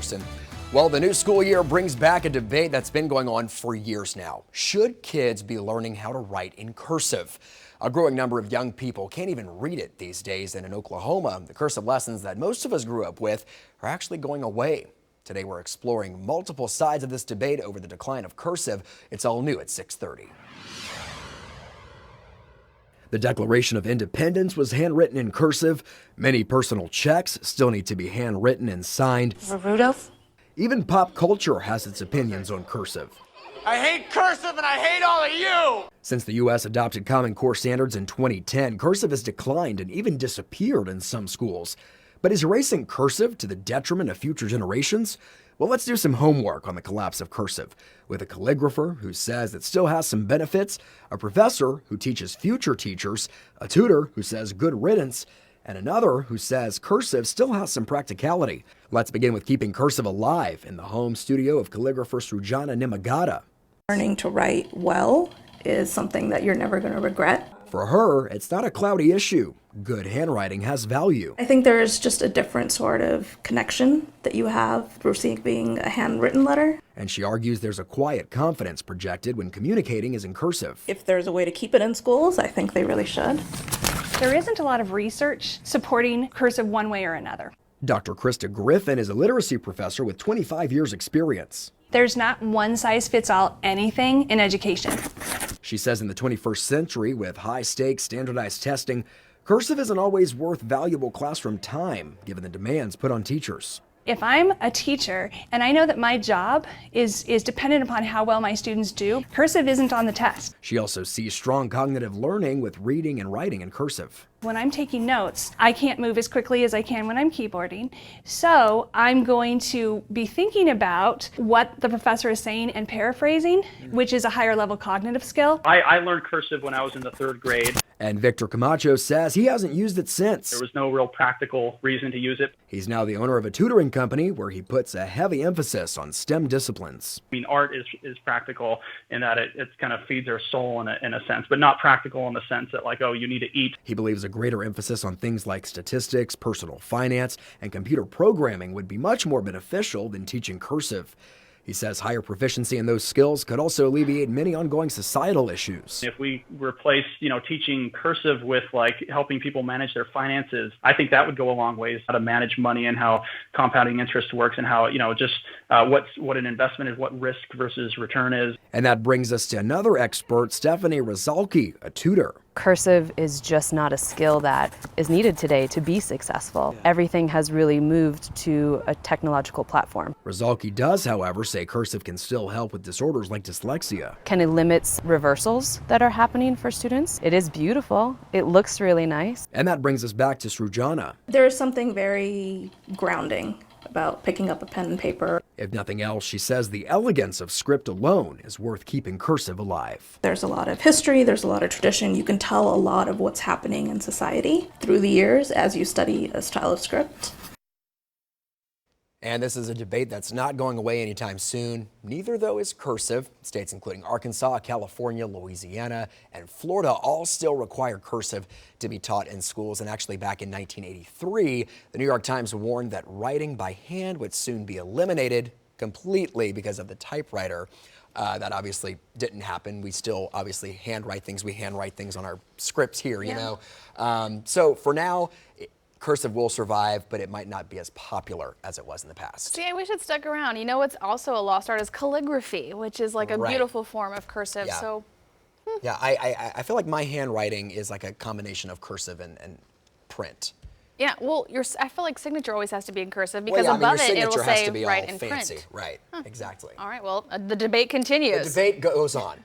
Anderson. Well, the new school year brings back a debate that's been going on for years now. Should kids be learning how to write in cursive? A growing number of young people can't even read it these days, and in Oklahoma, the cursive lessons that most of us grew up with are actually going away. Today, we're exploring multiple sides of this debate over the decline of cursive. It's all new at 6:30. The Declaration of Independence was handwritten in cursive. Many personal checks still need to be handwritten and signed. Rudolph? Even pop culture has its opinions on cursive. I hate cursive and I hate all of you! Since the U.S. adopted Common Core standards in 2010, cursive has declined and even disappeared in some schools. But is erasing cursive to the detriment of future generations? Well, let's do some homework on the collapse of cursive with a calligrapher who says it still has some benefits, a professor who teaches future teachers, a tutor who says good riddance, and another who says cursive still has some practicality. Let's begin with keeping cursive alive in the home studio of calligrapher Srujana Nimagata. Learning to write well is something that you're never going to regret. For her, it's not a cloudy issue. Good handwriting has value. I think there's just a different sort of connection that you have receiving a handwritten letter. And she argues there's a quiet confidence projected when communicating is in cursive. If there's a way to keep it in schools, I think they really should. There isn't a lot of research supporting cursive one way or another. Dr. Krista Griffin is a literacy professor with 25 years experience. There's not one size fits all anything in education. She says in the 21st century, with high-stakes standardized testing, cursive isn't always worth valuable classroom time, given the demands put on teachers. If I'm a teacher and I know that my job is dependent upon how well my students do, cursive isn't on the test. She also sees strong cognitive learning with reading and writing in cursive. When I'm taking notes, I can't move as quickly as I can when I'm keyboarding. So I'm going to be thinking about what the professor is saying and paraphrasing, which is a higher level cognitive skill. I learned cursive when I was in the 3rd grade. And Victor Camacho says he hasn't used it since. There was no real practical reason to use it. He's now the owner of a tutoring company where he puts a heavy emphasis on STEM disciplines. I mean, art is practical in that it kind of feeds our soul in a sense, but not practical in the sense that like, oh, you need to eat. He believes a greater emphasis on things like statistics, personal finance, and computer programming would be much more beneficial than teaching cursive. He says higher proficiency in those skills could also alleviate many ongoing societal issues. If we replace, teaching cursive with like helping people manage their finances, I think that would go a long ways. How to manage money and how compounding interest works and how, what an investment is, what risk versus return is. And that brings us to another expert, Stephanie Rizalki, a tutor. Cursive is just not a skill that is needed today to be successful. Everything has really moved to a technological platform. Rizalki does, however, say cursive can still help with disorders like dyslexia. Kind of limits reversals that are happening for students. It is beautiful. It looks really nice. And that brings us back to Srujana. There is something very grounding about picking up a pen and paper. If nothing else, she says the elegance of script alone is worth keeping cursive alive. There's a lot of history, there's a lot of tradition. You can tell a lot of what's happening in society through the years as you study a style of script. And this is a debate that's not going away anytime soon. Neither, though, is cursive. States including Arkansas, California, Louisiana, and Florida all still require cursive to be taught in schools. And actually, back in 1983, the New York Times warned that writing by hand would soon be eliminated completely because of the typewriter. That obviously didn't happen. We still obviously handwrite things. We handwrite things on our scripts here, you know. So for now, cursive will survive, but it might not be as popular as it was in the past. See, I wish it stuck around. You know what's also a lost art is calligraphy, which is like a beautiful form of cursive. Yeah. So, yeah, I feel like my handwriting is like a combination of cursive and print. yeah, well, I feel like signature always has to be in cursive because Well, yeah, above it will has say to be write all in fancy. print. Right, exactly. All right, well, the debate continues. The debate goes on.